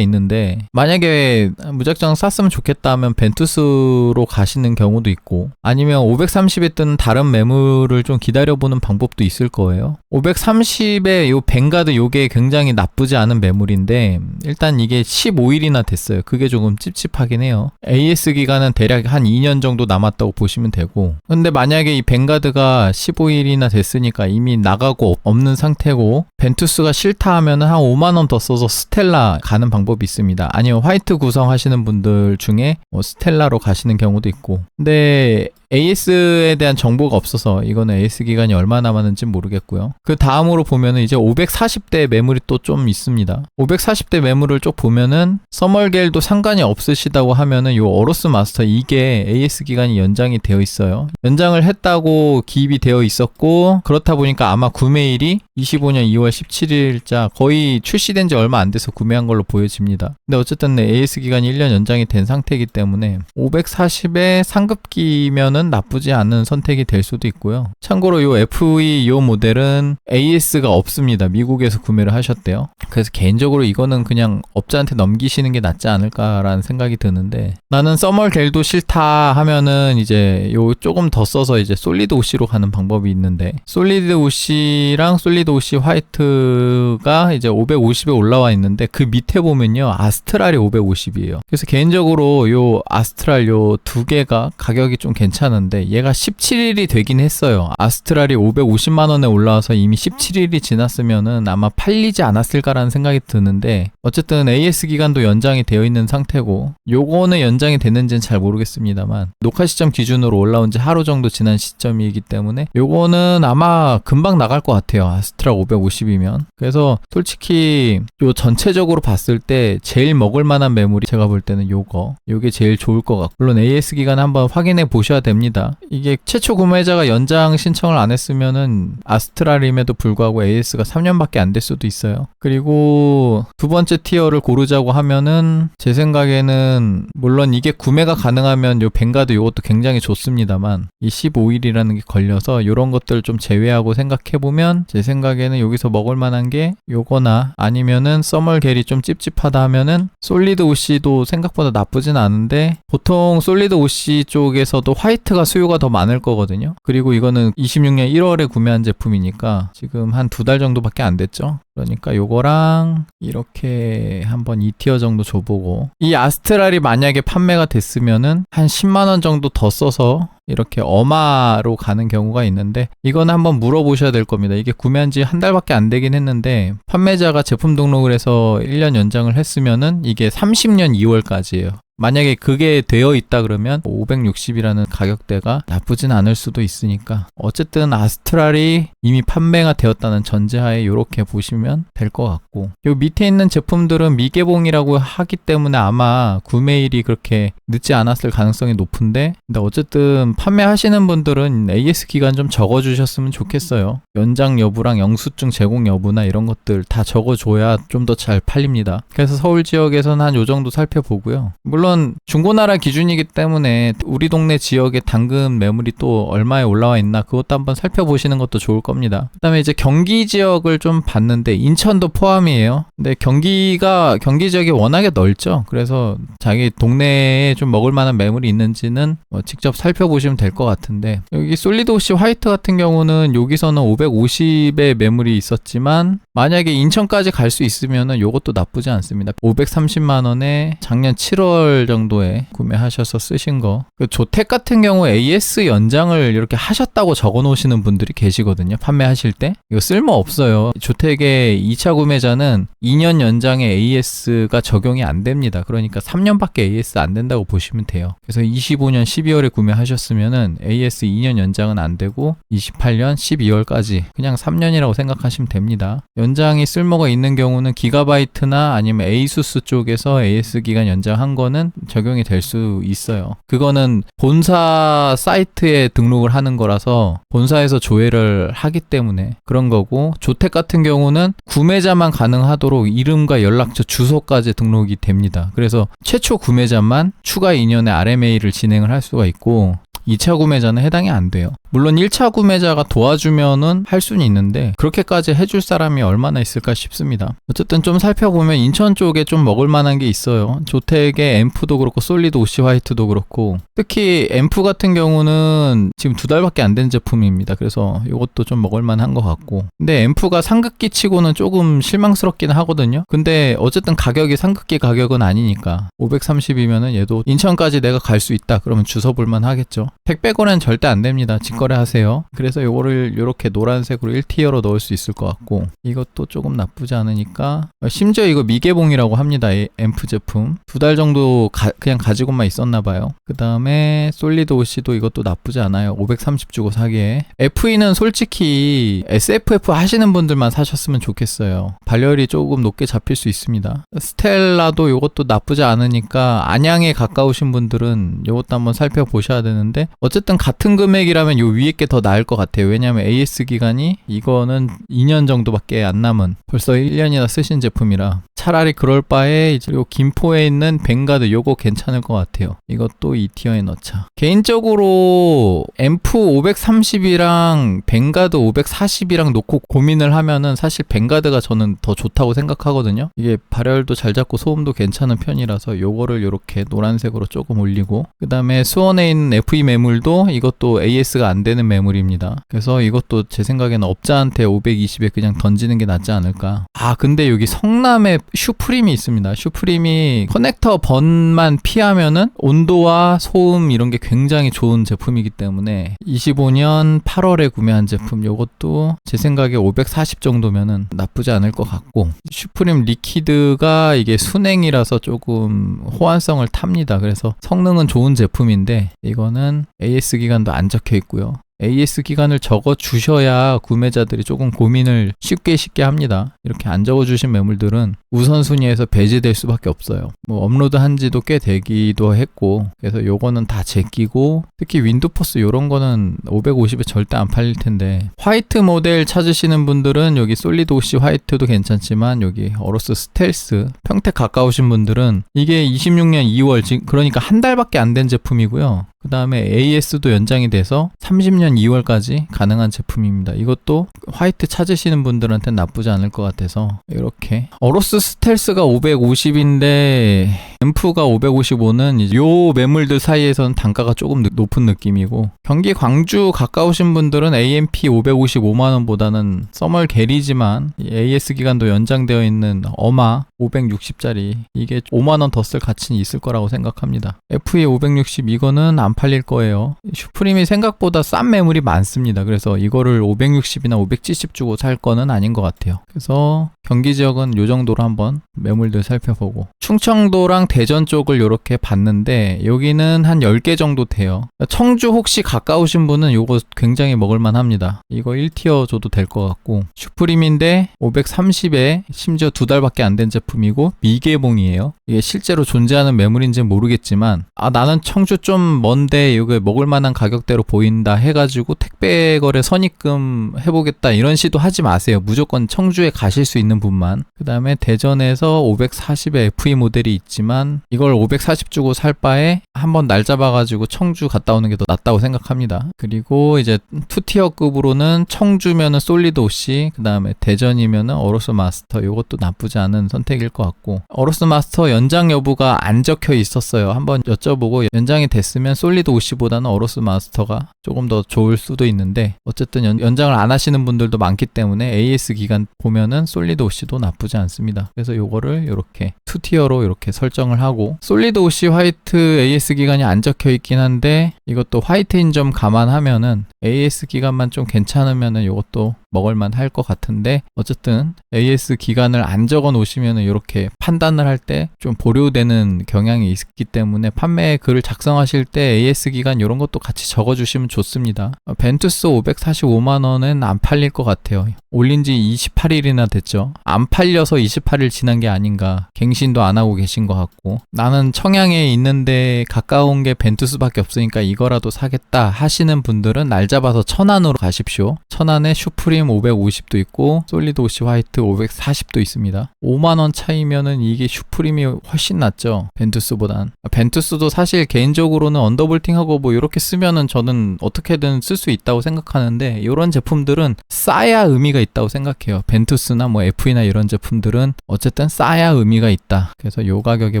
있는데 만약에 무작정 쌌으면 좋겠다 하면 벤투스로 가시는 경우도 있고 아니면 530에 뜨는 다른 매물을 좀 기다려보는 방법도 있을 거예요. 530에 요 뱅가드 요게 굉장히 나쁘지 않은 매물인데 일단 이게 15일이나 됐어요. 그게 조금 찝찝하긴 해요. AS 기간은 대략 한 2년 정도 남았다고 보시면 되고 근데 만약에 이 뱅가드가 15일이나 됐으니까 이미 나가고 없는 상태고 벤투스가 싫다 하면 한 5만원 더 써서 스텔라 가는 방법이 있습니다. 아니면 화이트 구성하시는 분들 중에 스텔라로 가시는 경우도 있고 근데 AS에 대한 정보가 없어서 이거는 AS 기간이 얼마 남았는지 모르겠고요. 그 다음으로 보면은 이제 540대 매물이 또 좀 있습니다. 540대 매물을 쭉 보면은 서멀겔도 상관이 없으시다고 하면은 요 어로스 마스터 이게 AS 기간이 연장이 되어 있어요. 연장을 했다고 기입이 되어 있었고 그렇다 보니까 아마 구매일이 25년 2월 17일자 거의 출시된 지 얼마 안 돼서 구매한 걸로 보여집니다. 근데 어쨌든 AS 기간이 1년 연장이 된 상태이기 때문에 540에 상급기면은 나쁘지 않은 선택이 될 수도 있고요. 참고로 요 FE 요 모델은 AS가 없습니다. 미국에서 구매를 하셨대요. 그래서 개인적으로 이거는 그냥 업자한테 넘기시는 게 낫지 않을까라는 생각이 드는데 나는 서멀겔도 싫다 하면은 이제 요 조금 더 써서 이제 솔리드 OC로 가는 방법이 있는데 솔리드 OC랑 솔리드 OC 화이트가 이제 550에 올라와 있는데 그 밑에 보면요 아스트랄이 550이에요. 그래서 개인적으로 요 아스트랄 요 두 개가 가격이 좀 괜찮은데 얘가 17일이 되긴 했어요. 아스트랄이 550만원에 올라와서 이미 17일이 지났으면은 아마 팔리지 않았을까라는 생각이 드는데 어쨌든 AS 기간도 연장이 되어 있는 상태고 요거는 연장이 됐는지는 잘 모르겠습니다만 녹화 시점 기준으로 올라온 지 하루 정도 지난 시점이기 때문에 요거는 아마 금방 나갈 것 같아요. 아스트랄 550이면. 그래서 솔직히 요 전체적으로 봤을 때 제일 먹을 만한 매물이 제가 볼 때는 요게 제일 좋을 것 같고 물론 AS 기간 한번 확인해 보셔야 됩니다. 이게 최초 구매자가 연장 신청을 안 했으면은 아스트랄임에도 불구하고 AS가 3년밖에 안 될 수도 있어요. 그리고 두 번째 티어를 고르자고 하면은 제 생각에는 물론 이게 구매가 가능하면 요 뱅가드 요것도 굉장히 좋습니다만 이 15일이라는 게 걸려서 요런 것들 좀 제외하고 생각해보면 제 생각에는 여기서 먹을 만한 게 요거나 아니면은 서멀겔이 좀 찝찝하다 하면은 솔리드 OC도 생각보다 나쁘진 않은데 보통 솔리드 OC 쪽에서도 화이트가 수요가 더 많을 거거든요. 그리고 이거는 26년 1월에 구매한 제품이니까 지금 한 2달 정도밖에 안 됐죠. 그러니까 요거랑 이렇게 한번 2티어 정도 줘보고, 이 아스트랄이 만약에 판매가 됐으면은 한 10만원 정도 더 써서 이렇게 어마로 가는 경우가 있는데, 이거는 한번 물어보셔야 될 겁니다. 이게 구매한 지 한 달밖에 안 되긴 했는데 판매자가 제품 등록을 해서 1년 연장을 했으면은 이게 30년 2월까지예요. 만약에 그게 되어 있다 그러면 560이라는 가격대가 나쁘진 않을 수도 있으니까, 어쨌든 아스트랄이 이미 판매가 되었다는 전제하에 이렇게 보시면 될 것 같고, 요 밑에 있는 제품들은 미개봉이라고 하기 때문에 아마 구매일이 그렇게 늦지 않았을 가능성이 높은데, 근데 어쨌든 판매하시는 분들은 AS 기간 좀 적어주셨으면 좋겠어요. 연장 여부랑 영수증 제공 여부나 이런 것들 다 적어줘야 좀 더 잘 팔립니다. 그래서 서울 지역에서는 한 요 정도 살펴보고요. 물론 중고나라 기준이기 때문에 우리 동네 지역의 당근 매물이 또 얼마에 올라와 있나 그것도 한번 살펴보시는 것도 좋을 겁니다. 그 다음에 이제 경기 지역을 좀 봤는데 인천도 포함이에요. 근데 경기 지역이 워낙에 넓죠. 그래서 자기 동네에 좀 먹을 만한 매물이 있는지는 직접 살펴보시면 될 것 같은데, 여기 솔리드 OC 화이트 같은 경우는 여기서는 550의 매물이 있었지만 만약에 인천까지 갈 수 있으면은 요것도 나쁘지 않습니다. 530만원에 작년 7월 정도에 구매하셔서 쓰신 거. 그 조택 같은 경우 AS 연장을 이렇게 하셨다고 적어 놓으시는 분들이 계시거든요. 판매하실 때. 이거 쓸모 없어요. 조택의 2차 구매자는 2년 연장에 AS가 적용이 안 됩니다. 그러니까 3년밖에 AS 안 된다고 보시면 돼요. 그래서 25년 12월에 구매하셨으면은 AS 2년 연장은 안 되고 28년 12월까지 그냥 3년이라고 생각하시면 됩니다. 연장이 쓸모가 있는 경우는 기가바이트나 아니면 에이수스 쪽에서 AS 기간 연장한 거는 적용이 될 수 있어요. 그거는 본사 사이트에 등록을 하는 거라서 본사에서 조회를 하기 때문에 그런 거고, 조택 같은 경우는 구매자만 가능하도록 이름과 연락처, 주소까지 등록이 됩니다. 그래서 최초 구매자만 추가 2년의 RMA를 진행을 할 수가 있고 2차 구매자는 해당이 안 돼요. 물론 1차 구매자가 도와주면은 할 수는 있는데 그렇게까지 해줄 사람이 얼마나 있을까 싶습니다. 어쨌든 좀 살펴보면 인천 쪽에 좀 먹을 만한 게 있어요. 조택의 앰프도 그렇고 솔리드 OC 화이트도 그렇고, 특히 앰프 같은 경우는 지금 2달밖에 안 된 제품입니다. 그래서 이것도 좀 먹을 만한 것 같고, 근데 앰프가 상급기 치고는 조금 실망스럽긴 하거든요. 근데 어쨌든 가격이 상급기 가격은 아니니까 530이면은 얘도 인천까지 내가 갈 수 있다 그러면 주워볼만 하겠죠. 택배 거래는 절대 안 됩니다. 직거래 하세요. 그래서 요거를 이렇게 노란색으로 1티어로 넣을 수 있을 것 같고, 이것도 조금 나쁘지 않으니까, 심지어 이거 미개봉이라고 합니다. 앰프 제품 2달 정도 그냥 가지고만 있었나 봐요. 그 다음에 솔리드 OC도 이것도 나쁘지 않아요. 530 주고 사기에. FE는 솔직히 SFF 하시는 분들만 사셨으면 좋겠어요. 발열이 조금 높게 잡힐 수 있습니다. 스텔라도 이것도 나쁘지 않으니까 안양에 가까우신 분들은 이것도 한번 살펴보셔야 되는데, 어쨌든 같은 금액이라면 요 위에 게 더 나을 것 같아요. 왜냐하면 AS 기간이 이거는 2년 정도밖에 안 남은, 벌써 1년이나 쓰신 제품이라 차라리 그럴 바에 이제 요 김포에 있는 벵가드 요거 괜찮을 것 같아요. 이것도 2티어에 넣자. 개인적으로 앰프 530이랑 벵가드 540이랑 놓고 고민을 하면은 사실 벵가드가 저는 더 좋다고 생각하거든요. 이게 발열도 잘 잡고 소음도 괜찮은 편이라서 요거를 요렇게 노란색으로 조금 올리고, 그 다음에 수원에 있는 FE 매물도 이것도 AS가 안 되는 매물입니다. 그래서 이것도 제 생각에는 업자한테 520에 그냥 던지는 게 낫지 않을까. 근데 여기 성남에 슈프림이 있습니다. 슈프림이 커넥터 번만 피하면은 온도와 소음 이런 게 굉장히 좋은 제품이기 때문에 25년 8월에 구매한 제품, 요것도 제 생각에 540 정도면은 나쁘지 않을 것 같고, 슈프림 리퀴드가 이게 순행이라서 조금 호환성을 탑니다. 그래서 성능은 좋은 제품인데 이거는 AS 기간도 안 적혀 있고요. AS 기간을 적어 주셔야 구매자들이 조금 고민을 쉽게 합니다. 이렇게 안 적어 주신 매물들은 우선순위에서 배제될 수밖에 없어요. 업로드 한 지도 꽤 되기도 했고, 그래서 요거는 다 제끼고, 특히 윈도포스 요런 거는 550에 절대 안 팔릴 텐데, 화이트 모델 찾으시는 분들은 여기 솔리드 OC 화이트도 괜찮지만 여기 어로스 스텔스 평택 가까우신 분들은 이게 26년 2월, 그러니까 한 달밖에 안 된 제품이고요. 그 다음에 AS도 연장이 돼서 30년 2월까지 가능한 제품입니다. 이것도 화이트 찾으시는 분들한테는 나쁘지 않을 것 같아서 이렇게. 어로스 스텔스가 550인데 앰프가 555는 요 매물들 사이에서는 단가가 조금 높은 느낌이고, 경기 광주 가까우신 분들은 AMP 555만원보다는 써멀 게리지만 AS 기간도 연장되어 있는 어마 560짜리 이게 5만원 더 쓸 가치는 있을 거라고 생각합니다. FE 560 이거는 안 팔릴 거예요. 슈프림이 생각보다 싼 매물이 많습니다. 그래서 이거를 560이나 570 주고 살 거는 아닌 것 같아요. 그래서 경기 지역은 요 정도로 한번 매물들 살펴보고, 충청도랑 대전 쪽을 이렇게 봤는데 여기는 한 10개 정도 돼요. 청주 혹시 가까우신 분은 요거 굉장히 먹을만 합니다. 이거 1티어 줘도 될 것 같고, 슈프림인데 530에 심지어 2달밖에 안 된 제품이고 미개봉이에요. 이게 실제로 존재하는 매물인지는 모르겠지만 나는 청주 좀 먼데 이거 먹을만한 가격대로 보인다 해가지고 택배 거래 선입금 해보겠다 이런 시도 하지 마세요. 무조건 청주에 가실 수 있는 분만. 그 다음에 대전에서 540의 FE 모델이 있지만 이걸 540 주고 살 바에 한번 날 잡아가지고 청주 갔다 오는 게 더 낫다고 생각합니다. 그리고 이제 2티어급으로는 청주면은 솔리드 OC, 그 다음에 대전이면은 어로스 마스터, 이것도 나쁘지 않은 선택일 것 같고, 어로스 마스터 연장 여부가 안 적혀 있었어요. 한번 여쭤보고 연장이 됐으면 솔리드 OC보다는 어로스 마스터가 조금 더 좋을 수도 있는데, 어쨌든 연장을 안 하시는 분들도 많기 때문에 AS 기간 보면은 솔리드 OC도 나쁘지 않습니다. 그래서 요거를 이렇게 2티어로 이렇게 설정을 하고, 솔리드 OC 화이트 AS 기간이 안 적혀 있긴 한데 이것도 화이트인 점 감안하면은 AS 기간만 좀 괜찮으면은 이것도 먹을만 할 것 같은데, 어쨌든 AS 기간을 안 적어 놓으시면은 이렇게 판단을 할 때 좀 보류되는 경향이 있기 때문에 판매 글을 작성하실 때 AS 기간 이런 것도 같이 적어 주시면 좋습니다. 벤투스 545만원은 안 팔릴 것 같아요. 올린 지 28일이나 됐죠. 안 팔려서 28일 지난 게 아닌가. 갱신도 안 하고 계신 것 같고, 나는 청양에 있는데 가까운 게 벤투스밖에 없으니까 이거라도 사겠다 하시는 분들은 날 잡아서 천안으로 가십시오. 천안에 슈프림 550도 있고 솔리드 OC 화이트 540도 있습니다. 5만원 차이면은 이게 슈프림이 훨씬 낫죠, 벤투스보단. 벤투스도 사실 개인적으로는 언더볼팅하고 뭐 이렇게 쓰면은 저는 어떻게든 쓸 수 있다고 생각하는데, 이런 제품들은 싸야 의미가 있다고 생각해요. 벤투스나 뭐 FE나 이런 제품들은 어쨌든 싸야 의미가 있다. 그래서 요 가격에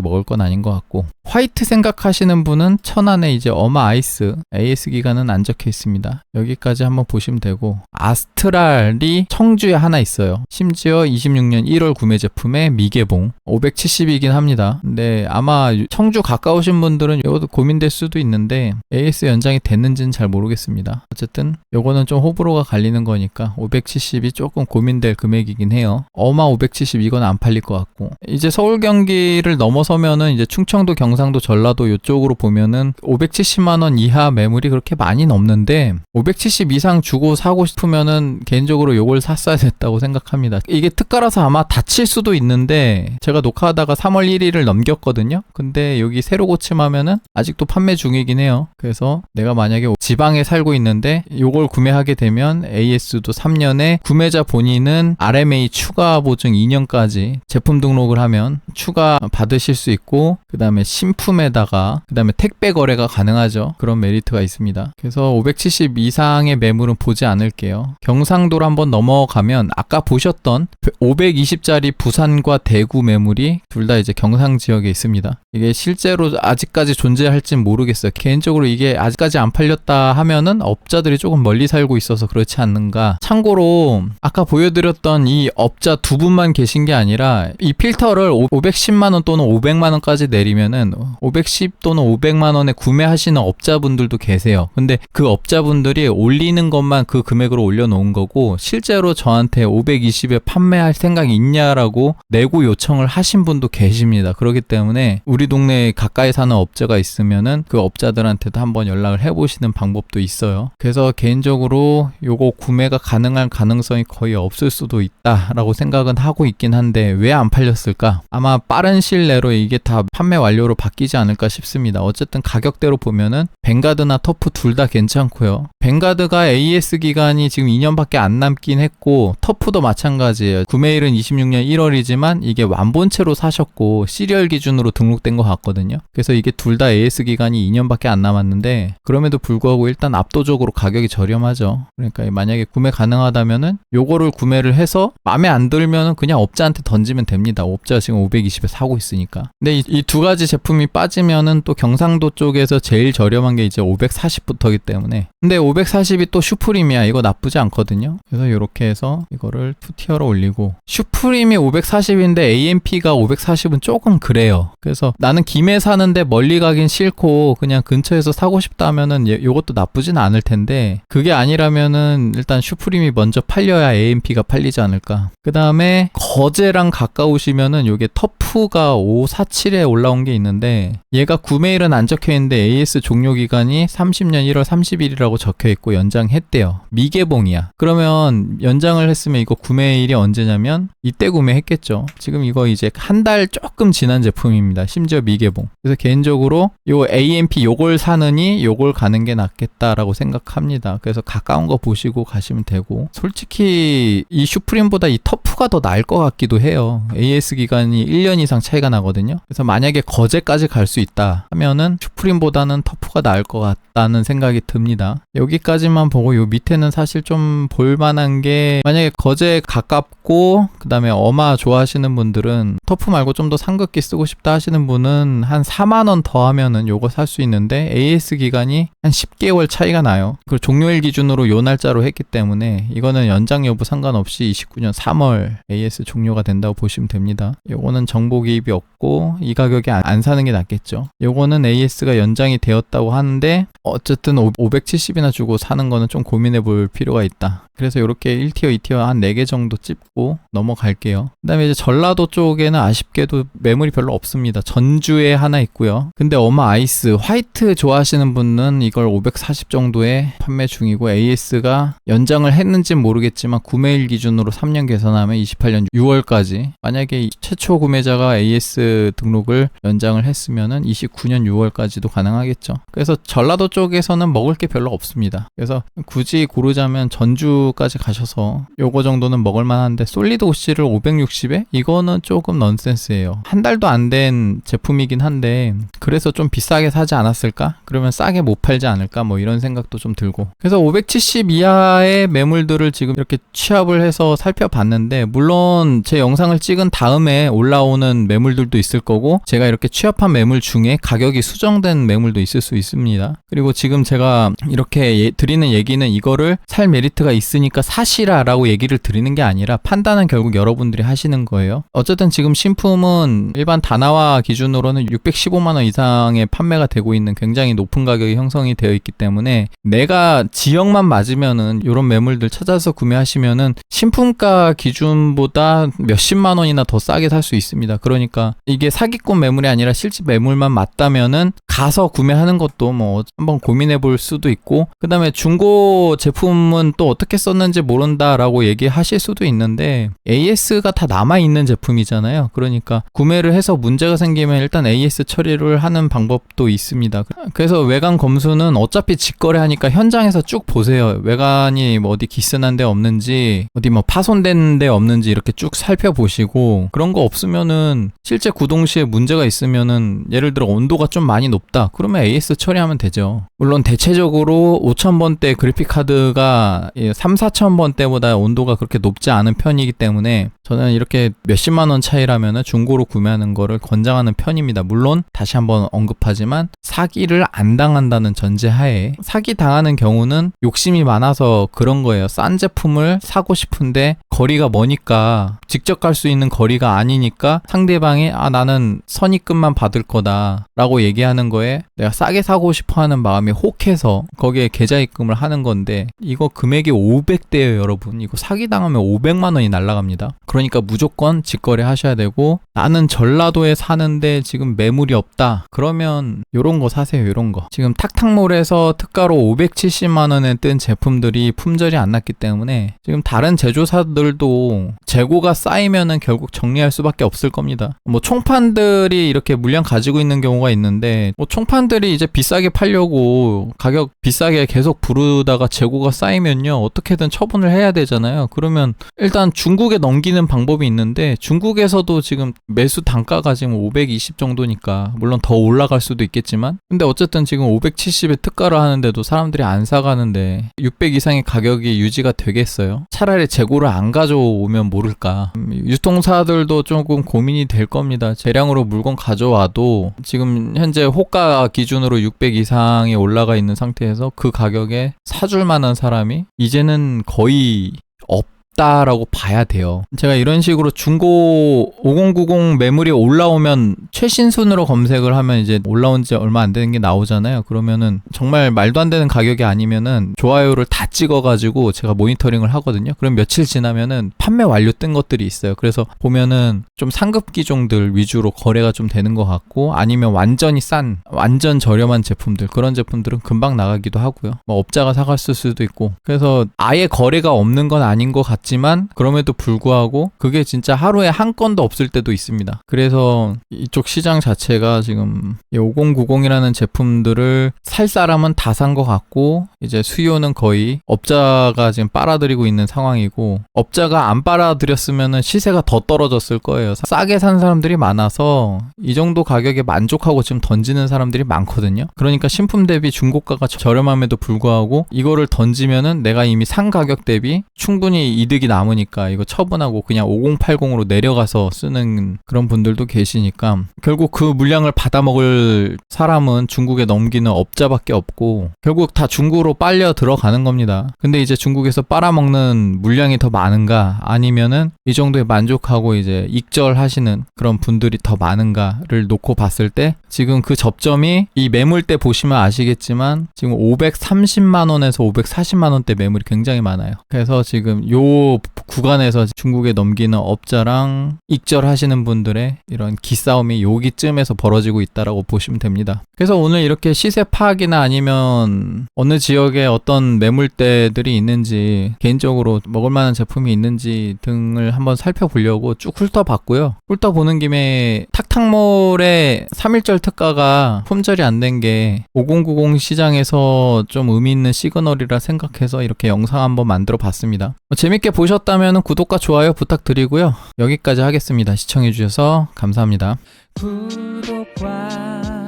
먹을 건 아닌 것 같고, 화이트 생각하시는 분은 천안에 이제 어마 아이스 AS 기간은 안 적혀 있습니다. 여기까지 한번 보시면 되고, 아스트랄이 청주에 하나 있어요. 심지어 26년 1월 구매 제품에 미개봉 570이긴 합니다. 근데 아마 청주 가까우신 분들은 이것도 고민될 수도 있는데 AS 연장이 됐는지는 잘 모르겠습니다. 어쨌든 요거는 좀 호불호가 갈리는 거니까 570이 조금 고민될 금액이긴 해요. 어마 570 이건 안 팔릴 것 같고, 이제 서울 경기를 넘어서면은 이제 충청도 경상도 전라도 이쪽으로 보면은 570만원 이하 매물이 그렇게 많이 없는데 570 이상 주고 사고 싶으면은 개인적으로 요걸 샀어야 됐다고 생각합니다. 이게 특가라서 아마 닫힐 수도 있는데 제가 녹화하다가 3월 1일을 넘겼거든요. 근데 여기 새로 고침하면은 아직도 판매 중이긴 해요. 그래서 내가 만약에 지방에 살고 있는데 요걸 구매하게 되면 AS도 3년에 구매자 본인은 RMA 추가 보증 2년까지 제품 등록을 하면 추가 받으실 수 있고, 그 다음에 신품에다가 그 다음에 택배 거래가 가능하죠. 그런 메리트가 있습니다. 그래서 570 이상의 매물은 보지 않을게요. 경상도로 한번 넘어가면 아까 보셨던 520짜리 부산과 대구 매물이 둘 다 이제 경상 지역에 있습니다. 이게 실제로 아직까지 존재할진 모르겠어요. 개인적으로 이게 아직까지 안 팔렸다 하면은 업자들이 조금 멀리 살고 있어서 그렇지 않는가. 참고로 아까 보여드렸던 이 업자 두 분만 계신 게 아니라 이 필터를 510만원 또는 500만원까지 내리면은 510 또는 500만원에 구매하시는 업자분들도 계세요. 근데 그 업자분들이 올리는 것만 그 금액으로 올려놓은 거고, 실제로 저한테 520에 판매할 생각이 있냐라고 내고 요청을 하신 분도 계십니다. 그렇기 때문에 우리 동네에 가까이 사는 업자가 있으면은 그 업자들한테도 한번 연락을 해보시는 방법도 있어요. 그래서 개인적으로 요거 구매가 가능한 가능성이 거의 없을 수도 있다라고 생각은 하고 있긴 한데 왜 안 팔렸을까? 아마 빠른 시일 내로 이게 다 판매 완료로 바뀌지 않을까 싶습니다. 어쨌든 가격대로 보면은 벵가드나 터프 둘 다 괜찮고요. 벵가드가 AS 기간이 지금 2년밖에 안 남긴 했고, 터프도 마찬가지예요. 구매일은 26년 1월이지만 이게 완본체로 사셨고 시리얼 기준으로 등록된 것 같거든요. 그래서 이게 둘 다 AS 기간이 2년밖에 정도밖에 안 남았는데 그럼에도 불구하고 일단 압도적으로 가격이 저렴하죠. 그러니까 만약에 구매 가능하다면은 요거를 구매를 해서 마음에 안 들면은 그냥 업자한테 던지면 됩니다. 업자가 지금 520에 사고 있으니까. 근데 이 두 가지 제품이 빠지면은 또 경상도 쪽에서 제일 저렴한 게 이제 540부터기 때문에, 근데 540이 또 슈프림이야. 이거 나쁘지 않거든요. 그래서 이렇게 해서 이거를 2티어로 올리고, 슈프림이 540인데 AMP가 540은 조금 그래요. 그래서 나는 김해 사는데 멀리 가긴 싫고 그냥 근처에서 사고 싶다 하면은 요것도 나쁘진 않을 텐데, 그게 아니라면은 일단 슈프림이 먼저 팔려야 AMP가 팔리지 않을까. 그 다음에 거제랑 가까우시면은 요게 터프가 547에 올라온 게 있는데, 얘가 구매일은 안 적혀있는데 AS 종료기간이 30년 1월 30일이라고 적혀있고 연장했대요. 미개봉이야. 그러면 연장을 했으면 이거 구매일이 언제냐면 이때 구매했겠죠. 지금 이거 이제 한 달 조금 지난 제품입니다. 심지어 미개봉. 그래서 개인적으로 요 AMP 요걸 사느니 요걸 가는 게 낫겠다라고 생각합니다. 그래서 가까운 거 보시고 가시면 되고, 솔직히 이 슈프림보다 이 터프가 더 나을 것 같기도 해요. AS 기간이 1년 이상 차이가 나거든요. 그래서 만약에 거제까지 갈 수 있다 하면은 슈프림보다는 터프가 나을 것 같다는 생각이 듭니다. 여기까지만 보고 요 밑에는 사실 좀 볼만한 게, 만약에 거제 가깝고 그 다음에 어마 좋아하시는 분들은 터프 말고 좀 더 상급기 쓰고 싶다 하시는 분은 한 4만원 더 하면은 요거 살 수 있는데, AS 기간이 한 10개월 차이가 나요. 그리고 종료일 기준으로 요 날짜로 했기 때문에 이거는 연장 여부 상관없이 29년 3월 AS 종료가 된다고 보시면 됩니다. 요거는 정보 개입이 없고 이 가격에 안 사는 게 낫겠죠. 요거는 AS가 연장이 되었다고 하는데 어쨌든 570이나 주고 사는 거는 좀 고민해 볼 필요가 있다. 그래서 이렇게 1티어, 2티어 한 4개 정도 찝고 넘어갈게요. 그 다음에 이제 전라도 쪽에는 아쉽게도 매물이 별로 없습니다. 전주에 하나 있고요. 근데 어마 아이스 화이트 좋아하시는 분은 이걸 540 정도에 판매 중이고, AS가 연장을 했는지는 모르겠지만 구매일 기준으로 3년 계산하면 28년 6월까지, 만약에 최초 구매자가 AS 등록을 연장을 했으면은 29년 6월까지도 가능하겠죠. 그래서 전라도 쪽에서는 먹을 게 별로 없습니다. 그래서 굳이 고르자면 전주까지 가셔서 요거 정도는 먹을 만한데, 솔리드 OC를 560에? 이거는 조금 넌센스예요. 한 달도 안 된 제품이긴 한데 그래서 좀 비싸게 사지 않았을까? 그러면 싸게 못 팔지 않을까? 뭐 이런 생각도 좀 들고. 그래서 570 이하의 매물들을 지금 이렇게 취합을 해서 살펴봤는데, 물론 제 영상을 찍은 다음에 올라오는 매물들도 있을 거고, 제가 이렇게 취합한 매물 중에 가격이 수정된 매물도 있을 수 있습니다. 그리고 지금 제가 이렇게 드리는 얘기는 이거를 살 메리트가 있으니까 사시라 라고 얘기를 드리는 게 아니라, 판단은 결국 여러분들이 하시는 거예요. 어쨌든 지금 신품은 일반 다나와 기준으로는 615만원 이상의 판매가 되고 있는 굉장히 높은 가격이 형성이 되어 있기 때문에, 내가 지역만 맞으면은 이런 매물들 찾아서 구매하시면은 신품가 기준보다 몇십만 원이나 더 싸게 살 수 있습니다. 그러니까 이게 사기꾼 매물이 아니라 실제 매물만 맞다면은 가서 구매하는 것도 뭐 한번 고민해 볼 수도 있고, 그 다음에 중고 제품은 또 어떻게 썼는지 모른다라고 얘기하실 수도 있는데, AS가 다 남아있는 제품이잖아요. 그러니까 구매를 해서 문제가 생기면 일단 AS 처리를 하는 방법도 있습니다. 그래서 외관 검수는 어차피 직거래하니까 현장에서 쭉 보세요. 외관이 뭐 어디 기스난 데 없는지, 어디 뭐 파손된 데 없는지 이렇게 쭉 살펴보시고, 그런 거 없으면은 실제 구동 시에 문제가 있으면은, 예를 들어 온도가 좀 많이 높다 그러면 AS 처리하면 되죠. 물론 대체적으로 5000번대 그래픽카드가 3-4,000번대보다 온도가 그렇게 높지 않은 편이기 때문에 저는 이렇게 몇십만 원 차이라면은 중고로 구매하는 거를 권장하는 편입니다. 물론 다시 한번 언급하지만 사기를 안 당한다는 전제하에, 사기 당하는 경우는 욕심이 많아서 그런 거예요. 싼 제품을 사고 싶은데 거리가 머니까, 직접 갈 수 있는 거리가 아니니까 상대방이 나는 선입금만 받을 거다 라고 얘기하는 거에 내가 싸게 사고 싶어 하는 마음이 혹해서 거기에 계좌입금을 하는 건데, 이거 금액이 500대예요 여러분. 이거 사기당하면 500만 원이 날아갑니다. 그러니까 무조건 직거래 하셔야 되고, 나는 전라도에 사는데 지금 매물이 없다 그러면 요런 거 사세요. 요런 거 지금 탁탁몰에서 특가로 570만 원에 뜬 제품들이 품절이 안 났기 때문에 지금 다른 제조사들 중고들도 재고가 쌓이면은 결국 정리할 수밖에 없을 겁니다. 뭐 총판들이 이렇게 물량 가지고 있는 경우가 있는데 뭐 총판들이 이제 비싸게 팔려고 가격 비싸게 계속 부르다가 재고가 쌓이면요 어떻게든 처분을 해야 되잖아요. 그러면 일단 중국에 넘기는 방법이 있는데 중국에서도 지금 매수 단가가 지금 520 정도니까 물론 더 올라갈 수도 있겠지만 근데 어쨌든 지금 570에 특가를 하는데도 사람들이 안 사가는데 600 이상의 가격이 유지가 되겠어요? 차라리 재고를 안 가져오면 모를까. 유통사들도 조금 고민이 될 겁니다. 대량으로 물건 가져와도 지금 현재 호가 기준으로 600 이상이 올라가 있는 상태에서 그 가격에 사줄 만한 사람이 이제는 거의 없다라고 봐야 돼요. 제가 이런 식으로 중고 5090 매물이 올라오면 최신 순으로 검색을 하면 이제 올라온 지 얼마 안 되는 게 나오잖아요. 그러면은 정말 말도 안 되는 가격이 아니면은 좋아요를 다 찍어가지고 제가 모니터링을 하거든요. 그럼 며칠 지나면은 판매 완료 뜬 것들이 있어요. 그래서 보면은 좀 상급 기종들 위주로 거래가 좀 되는 것 같고 아니면 완전히 싼 완전 저렴한 제품들 그런 제품들은 금방 나가기도 하고요. 뭐 업자가 사갔을 수도 있고 그래서 아예 거래가 없는 건 아닌 것 같지만 그럼에도 불구하고 그게 진짜 하루에 한 건도 없을 때도 있습니다. 그래서 이쪽 시장 자체가 지금 5090이라는 제품들을 살 사람은 다 산 것 같고 이제 수요는 거의 업자가 지금 빨아들이고 있는 상황이고 업자가 안 빨아들였으면 시세가 더 떨어졌을 거예요. 싸게 산 사람들이 많아서 이 정도 가격에 만족하고 지금 던지는 사람들이 많거든요. 그러니까 신품 대비 중고가가 저렴함에도 불구하고 이거를 던지면은 내가 이미 산 가격 대비 충분히 이득이 남으니까 이거 처분하고 그냥 5080으로 내려가서 쓰는 그런 분들도 계시니까 결국 그 물량을 받아먹을 사람은 중국에 넘기는 업자밖에 없고 결국 다 중국으로 빨려 들어가는 겁니다. 근데 이제 중국에서 빨아먹는 물량이 더 많은가 아니면은 이 정도에 만족하고 이제 익절하시는 그런 분들이 더 많은가를 놓고 봤을 때 지금 그 접점이 이 매물대 보시면 아시겠지만 지금 530만 원에서 540만 원대 매물이 굉장히 많아요. 그래서 지금 요 구간에서 중국에 넘기는 업자랑 익절하시는 분들의 이런 기싸움이 여기쯤에서 벌어지고 있다라고 보시면 됩니다. 그래서 오늘 이렇게 시세 파악이나 아니면 어느 지역에 어떤 매물대들이 있는지 개인적으로 먹을 만한 제품이 있는지 등을 한번 살펴보려고 쭉 훑어봤고요. 훑어보는 김에 탁탁몰의 3.1절 특가가 품절이 안 된 게 5090 시장에서 좀 의미 있는 시그널이라 생각해서 이렇게 영상 한번 만들어 봤습니다. 재밌게 보셨다면 구독과 좋아요 부탁드리고요. 여기까지 하겠습니다. 시청해주셔서 감사합니다. 구독과